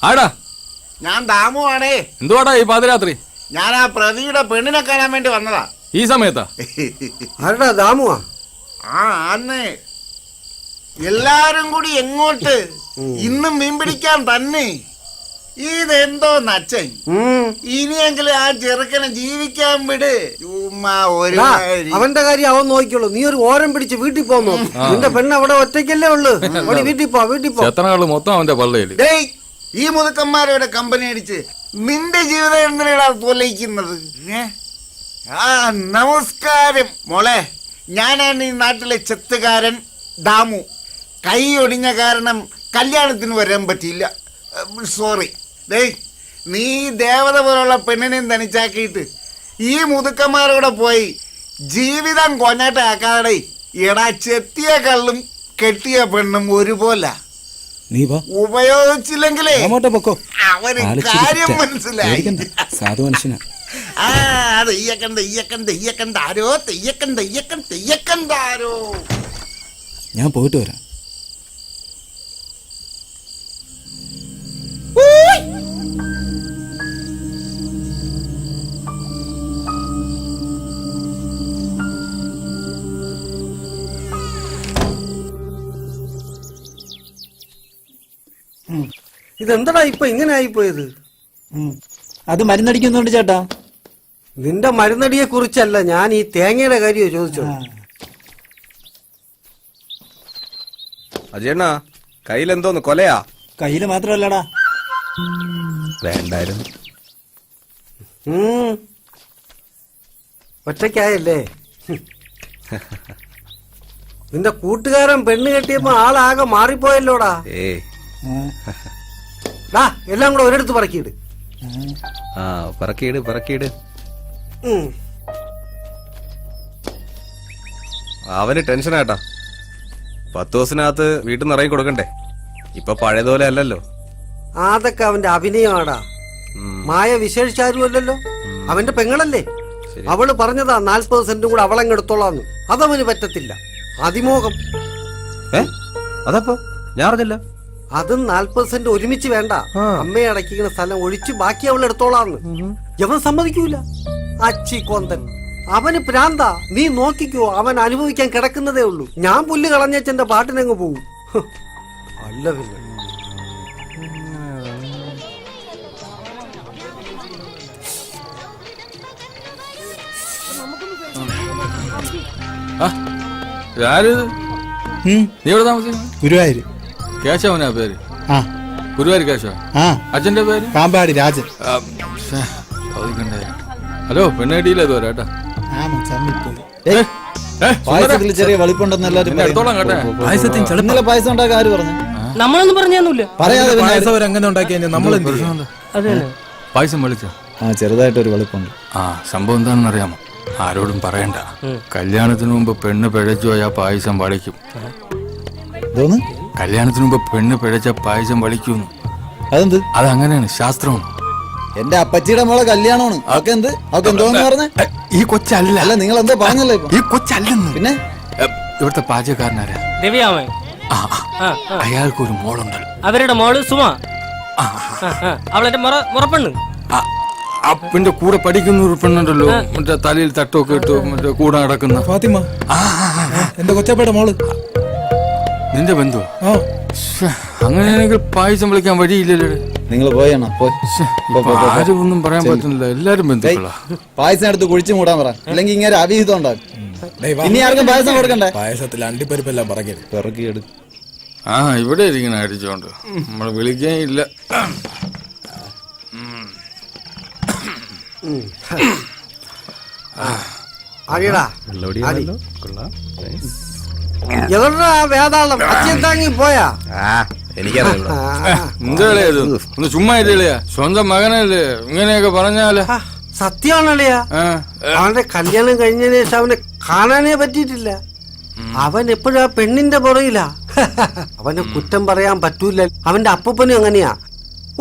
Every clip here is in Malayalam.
ആടാ ഞാൻ ദാമുവാണേ. എന്തുവാടാ ഈ പാതിരാത്രി? ഞാൻ ആ പ്രതിയുടെ പെണ്ണിനെ കാണാൻ വേണ്ടി വന്നതാ. ഈ സമയത്താ? ആരടാ ദാമുവാ? ആ അന്ന് എല്ലാരും കൂടി എങ്ങോട്ട്? ഇന്നും മീൻ പിടിക്കാൻ തന്നെ. ഇതെന്തോ നച്ചൻ. ഇനിയെങ്കിലും ആ ചെറുക്കനെ ജീവിക്കാൻ വിട്. ചുമ്മാ ഒരു അവന്റെ കാര്യം അവൻ നോക്കിക്കോളൂ. നീ ഒരു ഓരം പിടിച്ച് വീട്ടിൽ പോന്നോ? നിന്റെ പെണ്ണ് അവിടെ ഒറ്റയ്ക്കല്ലേ ഉള്ളു. വീട്ടിൽ പോ, വീട്ടിൽ പോ. എത്രനാള് മൊത്തം അവന്റെ പള്ളയില്. ഈ മുതുക്കന്മാരുടെ കമ്പനി അടിച്ച് നിന്റെ ജീവിതം എന്തിനാ തൊലയിക്കുന്നത്? നമസ്കാരം മോളെ. ഞാനാണ് ഈ നാട്ടിലെ ചെത്തുകാരൻ ദാമു. കൈ ഒടിഞ്ഞ കാരണം കല്യാണത്തിന് വരാൻ പറ്റിയില്ല. സോറി. നീ ദേവത പോലുള്ള പെണ്ണിനെയും തനിച്ചാക്കിയിട്ട് ഈ മുതുക്കന്മാരോടെ പോയി ജീവിതം കൊഞ്ഞാട്ടാക്കാതെ. എടാ, ചെത്തിയ കള്ളും കെട്ടിയ പെണ്ണും ഒരുപോലെ. ഉപയോഗിച്ചില്ലെങ്കിലേ അവന് കാര്യം മനസ്സിലായി. സാധു മനുഷ്യനാ. ഞാൻ പോയിട്ട് വരാം. ഇതെന്താടാ ഇപ്പൊ ഇങ്ങനെ ആയിപ്പോയത്? അത് മരുന്നടിക്കുന്നുണ്ട് ചേട്ടാ. നിന്റെ മരുന്നടിയെ കുറിച്ചല്ല, ഞാൻ ഈ തേങ്ങയുടെ കാര്യമോ ചോദിച്ചത്. അജയണ്ണ, കയ്യിലെന്തോന്ന് കൊലയാ? കയ്യില് മാത്രല്ലടാ, വേണ്ടായിരുന്നു. ഒറ്റയ്ക്കായല്ലേ? നിന്റെ കൂട്ടുകാരൻ പെണ്ണ് കെട്ടിയപ്പോ ആളാകെ മാറിപ്പോയല്ലോടാ. എല്ലാം കൂടെ ഒരിടത്ത് പറക്കിയിട്. പറക്കിയിട്. അവന് ടെൻഷനാട്ടാ. 10 ദിവസത്തിനകത്ത് വീട്ടിൽ നിന്ന് ഇറങ്ങി കൊടുക്കണ്ടേ? ഇപ്പൊ പഴയതുപോലെ അല്ലല്ലോ. അതൊക്കെ അവന്റെ അഭിനയമാടാ. മായ വിശേഷിച്ചാരുമല്ലല്ലോ, അവന്റെ പെങ്ങളല്ലേ. അവള് പറഞ്ഞതാ 40 സെന്റും കൂടെ അവളങ്ങെടുത്തോളാന്ന്. അതവന് പറ്റത്തില്ല. അതിമോഹം. അതപ്പോ ഞാൻ അറിഞ്ഞില്ല. അതും 40 സെന്റ് ഒരുമിച്ച് വേണ്ട. അമ്മയെ അടക്കിക്കുന്ന സ്ഥലം ഒഴിച്ച് ബാക്കി അവൾ എടുത്തോളാന്ന്. അവൻ സമ്മതിക്കൂല. അച്ചി കൊന്തൻ. അവന് പ്രാന്താ. നീ നോക്കിക്കോ, അവൻ അനുഭവിക്കാൻ കിടക്കുന്നതേ ഉള്ളൂ. ഞാൻ പുല്ല് കളഞ്ഞെന്റെ പാട്ടിനങ്ങ് പോവും. അല്ല പിന്നെ ഗുരുവായൂര്. കേശവനാ പേര്? ഗുരുവായൂർ കേശവ. അച്ഛന്റെ പേര് പാമ്പാടി രാജൻ. ഹലോ, പെണ്ണ് കിട്ടിയില്ല ഇതുവരെ കേട്ടാ. പായസത്തിൽ ചെറിയ വെളിപ്പുണ്ടെന്ന് എല്ലാരും ഇന്നലെ പായസം ഉണ്ടാക്കാൻ ആര് പറഞ്ഞു? നമ്മളൊന്നും പറഞ്ഞൊന്നുമില്ല. പറയാതെ പായസം അവരങ്ങനെ ഉണ്ടാക്കിയ നമ്മൾ പായസം വിളിച്ചോ? ചെറുതായിട്ടൊരു വെളിപ്പുണ്ട്. സംഭവം എന്താണെന്ന് അറിയാമോ? ആരോടും പറയണ്ട. കല്യാണത്തിന് മുമ്പ് പെണ്ണ് പിഴച്ചു പോയാ പായസം വളിക്കും. കല്യാണത്തിന് മുമ്പ് പെണ്ണ് പിഴച്ച പായസം വളിക്കുന്നു. അതെന്ത്? അതങ്ങനെയാണ്, ശാസ്ത്രമാണ്. എന്റെ അപ്പച്ചിയുടെ മോളെ കല്യാണമാണ്. അവക്ക് എന്ത്? അവക്ക് എന്തോന്ന് പറഞ്ഞേ? ഈ കൊച്ചല്ല. അല്ല, നിങ്ങൾ എന്തോ പറഞ്ഞല്ലോ. ഈ കൊച്ചല്ലെന്ന്. പിന്നെ ഇവിടുത്തെ പാചകക്കാരനാരാ? രവിയാമൻ. അയാൾക്കൊരു മോളുണ്ട്. അവരുടെ മോള് സുമ. അവളെന്റെ മുറപ്പെണ്ണ്. അപ്പന്റെ കൂടെ പഠിക്കുന്ന ഒരു പെണ്ണുണ്ടല്ലോ, മറ്റേ തലയിൽ തട്ടൊക്കെ ഇട്ട് മറ്റേ കൂടെ നടക്കുന്ന ഫാത്തിമ. എന്റെ കൊച്ചപ്പയുടെ മോള്. നിന്റെ ബന്ധു? അങ്ങനെയാണെങ്കിൽ പായസം വിളിക്കാൻ വഴിയില്ലല്ലോ. നിങ്ങൾ പോയണോ? ആരും ഒന്നും പറയാൻ പറ്റുന്നില്ല, എല്ലാരും ബന്ധുക്കളാ. പായസം എടുത്ത് കുഴിച്ചു മൂടാൻ പറ, അല്ലെങ്കിൽ ഇങ്ങനെ അവിഹിതം ഉണ്ടാകും. ഇനി ആർക്കും പായസം കൊടുക്കണ്ടേ? പായസത്തിൽ അണ്ടിപ്പരിപ്പെല്ലാം പിറക്കിയെടു. ഇവിടെ ഇരിക്കണ അടിച്ചോണ്ട് നമ്മൾ വിളിക്കാൻ ഇല്ല. വേതാളം അച്ഛൻ താങ്ങി പോയാ? എന്താളിയത്? ഒന്ന് ചുമ്മാ ഇല്ലയാ, സ്വന്തം മകനല്ലേ ഇങ്ങനെയൊക്കെ പറഞ്ഞാല്? സത്യമാണല്ലയാ. അവന്റെ കല്യാണം കഴിഞ്ഞതിന് ശേഷം അവനെ കാണാനേ പറ്റിയിട്ടില്ല. അവൻ എപ്പോഴും ആ പെണ്ണിന്റെ പുറയിലാ. അവനെ കുറ്റം പറയാൻ പറ്റൂല. അവന്റെ അപ്പൂപ്പനും അങ്ങനെയാ,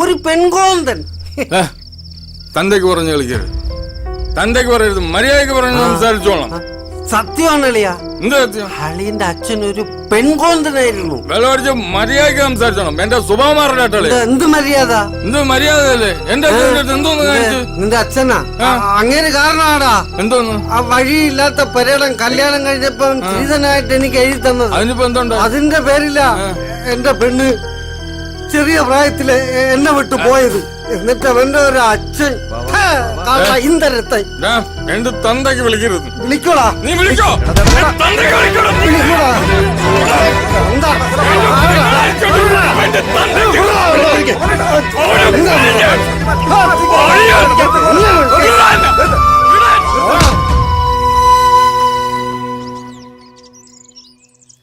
ഒരു പെൺകോന്തൻ. തന്തയ്ക്ക് പറഞ്ഞു കളിക്കരുത്, തന്തയ്ക്ക് പറയരുത്, മര്യാദക്ക് പറഞ്ഞു സംസാരിച്ചോളാം. സത്യമാണ് അളിയ. എന്താ സത്യം? അളിയന്റെ അച്ഛൻ ഒരു പെൺകോന്തനായിരുന്നു. വെള്ളമടിച്ച് മര്യാദയ്ക്ക് സംസാരിച്ചോണം. എന്റെ സ്വഭാവം മാറട്ടെ. എന്ത് മര്യാദ? എന്ത് മര്യാദയല്ലേ? എന്റെ അച്ഛൻ്റെ അടുത്ത് എന്തോന്ന് കാണിച്ചു? നിന്റെ അച്ഛനാ അങ്ങനെ കാരണമാടാ എന്തോന്ന്? ആ വഴിയില്ലാത്ത പരേടം കല്യാണം കഴിഞ്ഞപ്പോ സ്ത്രീധനായിട്ട് എനിക്ക് എഴുതി തന്നത്. അതിനിപ്പോ എന്തുണ്ട്? അതിന്റെ പേരില്ല എന്റെ പെണ്ണ് ചെറിയ പ്രായത്തില് എന്നെ വിട്ടു പോയത്. എന്നിട്ട് അവന്റെ ഒരു അച്ഛൻ ഇന്തരത്തെ എന്റെ തന്തയ്ക്ക് വിളിക്കരുത്. വിളിക്കോടാ. നീ വിളിക്കോ? വിളിക്കോടാ.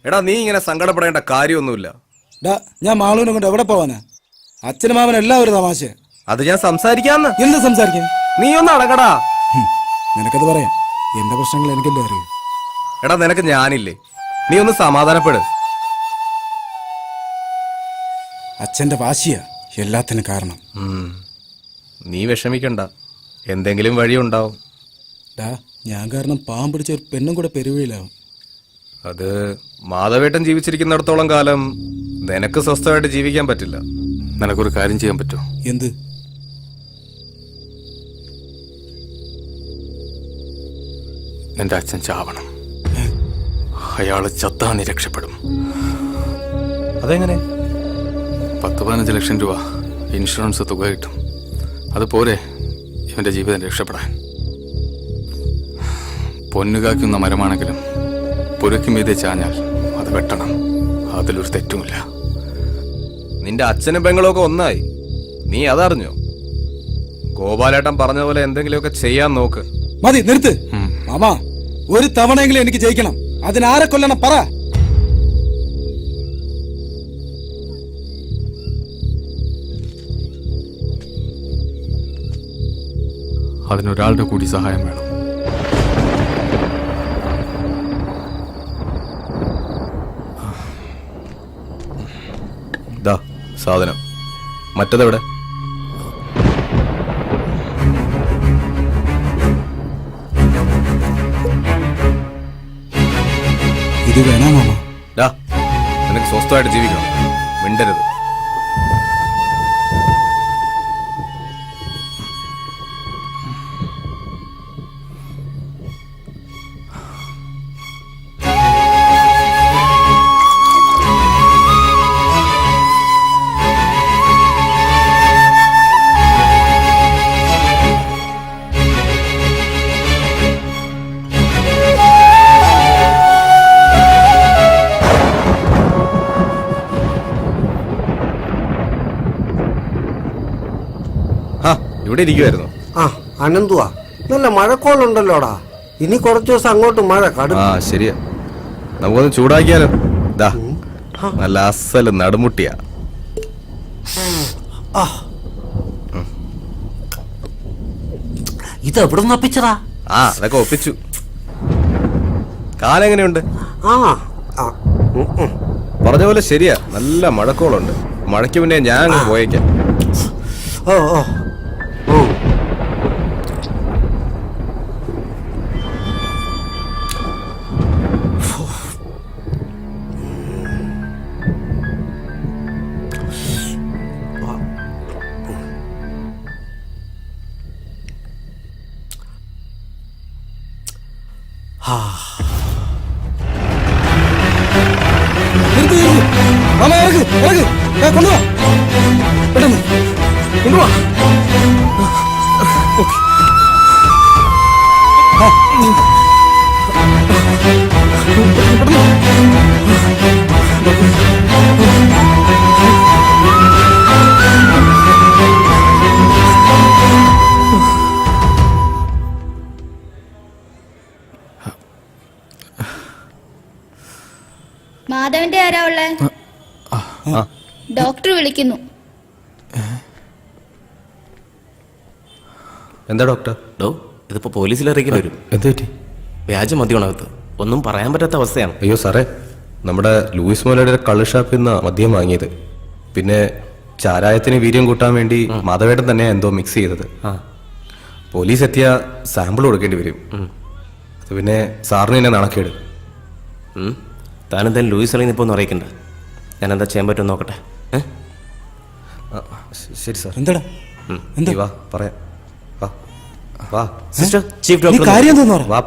എടാ നീ ഇങ്ങനെ സങ്കടപ്പെടേണ്ട കാര്യമൊന്നുമില്ല. ഞാൻ മാളൂനെ കൊണ്ട് എവിടെ പോവാനാ? അച്ഛനും മാമനും എല്ലാം ഒരു തമാശ. അത് ഞാൻ സംസാരിക്കാന്ന്. എന്ത് സംസാരിക്കാൻ? നീ ഒന്ന് അടങ്ങടാ. നിനക്കത് പറയാം. എന്റെ പ്രശ്നങ്ങൾ എനിക്കല്ലേ അറിയൂ. എടാ നിനക്ക് ഞാനില്ലേ? നീ ഒന്ന് സമാധാനപ്പെട്. അച്ഛന്റെ വാശിയാ എല്ലാത്തിനും കാരണം. നീ വിഷമിക്കണ്ട, എന്തെങ്കിലും വഴിയുണ്ടാവും. ഞാൻ കാരണം പാവം പിടിച്ച ഒരു പെണ്ണും കൂടെ പെരുവയിലാവും. അത് മാധവേട്ടൻ ജീവിച്ചിരിക്കുന്നിടത്തോളം കാലം നിനക്ക് സ്വസ്ഥമായിട്ട് ജീവിക്കാൻ പറ്റില്ല. നിനക്കൊരു കാര്യം ചെയ്യാൻ പറ്റുമോ? എന്ത്? എന്റെ അച്ഛൻ ചാവണം. അയാള് ചത്താ നീ രക്ഷപ്പെടും. അതെങ്ങനെ? 10-15 ലക്ഷം രൂപ ഇൻഷുറൻസ് തുക കിട്ടും. അതുപോലെ ഇവന്റെ ജീവിതം രക്ഷപ്പെടാൻ. പൊന്നുകാക്കുന്ന മരമാണെങ്കിലും പുരയ്ക്ക് മീതെ ചാഞ്ഞാൽ അത് വെട്ടണം. അതിലൊരു തെറ്റുമില്ല. നിന്റെ അച്ഛനും പെങ്ങളും ഒക്കെ ഒന്നായി. നീ അതറിഞ്ഞോ? ഗോപാലേട്ടൻ പറഞ്ഞ പോലെ എന്തെങ്കിലുമൊക്കെ ചെയ്യാൻ നോക്ക്. മതി, നിർത്ത് മാമാ. ഒരു തവണയെങ്കിലും എനിക്ക് ജയിക്കണം. അതിനാരെ കൊല്ലണം പറ. അതിനൊരാളുടെ കൂടി സഹായം വേണം. ദാ സാധനം. മറ്റതെവിടെ? ഇത് വേണോ മാമ? ഡാ നിനക്ക് സ്വസ്ഥമായിട്ട് ജീവിക്കണം. മിണ്ടരുത്. ഇവിടെ ഇരിക്കുവായിരുന്നു. ആ അനന്തുവാ, നല്ല മഴക്കോളുണ്ടല്ലോടാ. ഇനി കുറച്ചു ദിവസം അങ്ങോട്ട് മഴ കടും. ആ ശരിയാ, നമുക്കൊന്ന് ചൂടാക്കിയാലോ? ദാ നല്ല അസല് നടുമുട്ടിയാ. ഇത് എവിടെ നിന്ന് ഒപ്പിച്ചതാ? ആ അതൊക്കെ ഒപ്പിച്ചു. കാലെങ്ങനെയുണ്ട്? പറഞ്ഞ പോലെ ശരിയാ, നല്ല മഴക്കോളുണ്ട്. മഴയ്ക്ക് മുന്നേ ഞാൻ അങ്ങ് പോയേക്കാം. ഓ ഓ ഓ. മാമ ഇറങ്ങ്, ഇറങ്ങ്. കൊണ്ടുവാ, പെട്ടെന്ന് കൊണ്ടുവാ. മാധവന്റെ ആരാ ഉള്ളേ? ഡോക്ടർ വിളിക്കുന്നു. എന്താ ഡോക്ടർ? ഇതിപ്പോ പോലീസിൽ അറിയിക്കേണ്ടി വരും. എന്ത് പറ്റി? വ്യാജ മദ്യമാണകത്ത്. ഒന്നും പറയാൻ പറ്റാത്ത അവസ്ഥയാണ്. അയ്യോ സാറേ, നമ്മുടെ ലൂയിസ് മോലയുടെ കള്ള് ഷാപ്പിൽ നിന്ന് മദ്യം വാങ്ങിയത്. പിന്നെ ചാരായത്തിന് വീര്യം കൂട്ടാൻ വേണ്ടി മാധവേട്ടൻ തന്നെ എന്തോ മിക്സ് ചെയ്തത്. പോലീസ് എത്തിയ സാമ്പിൾ കൊടുക്കേണ്ടി വരും. അത് പിന്നെ സാറിന് എന്നെ നടക്കേട്. താനെന്തായാലും ലൂയിസ് അളിന്ന് ഇപ്പോൾ ഒന്നും അറിയിക്കണ്ട. ഞാൻ എന്താ ചെയ്യാൻ പറ്റുമെന്ന് നോക്കട്ടെ. ശരി സാർ. എന്താടാ നീ വാ പറയാം. വാ വാ സിസ്റ്റർ, ചീഫ് നീ കാര്യം ഡോക്ടർ എന്തോന്ന് പറ. വാ